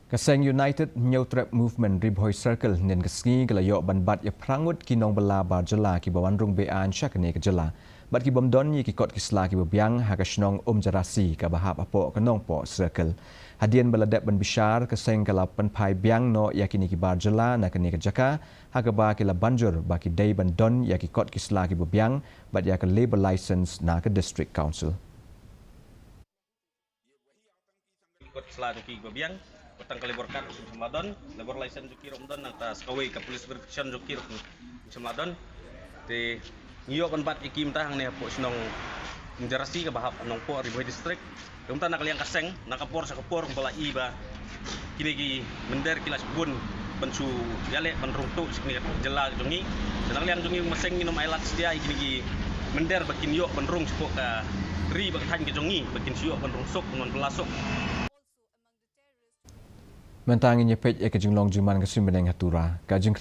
Kaseng United Nyotrep Movement Ribhoi Circle nen kesengi kelayok ban bat ya prangut kinong bela bar jela ki bawan rung bean syakne ke jela. Bat ki bomdon yi ki kot ki sela ki bebiang ha kasnong jarasi ka bahap apo kenong po circle. Hadian beladep ban bishar kaseng kala penpai biang no yakini ki bar jela na kene ke jaka ha ka ba ki la banjur ba ki dei ban don ya ki kot ki sela ki bebiang bat ya ka labor license na ke district council. Ikut selalu ki gobiang petang ke labor card Ramadan labor license juki Ramadan atas kawai ke police verification juki Ramadan te ngiyo kon bat iki mtah ne po sinong jarasi ke bahap nong po Ribhoi district umta nak liang kaseng nak kapor sa kapor bala iba kini ki mender kilas bun pensu yale penrungtu sikni jela jongi dan liang jongi maseng minum ailat sedia kini ki mender bakin yo penrung sepok ka ri bakhan ke jongi bakin siyo penrung sok non pelasok. Mentangin nyepet ya kejeng long juman kesim beneng hatura. Kajeng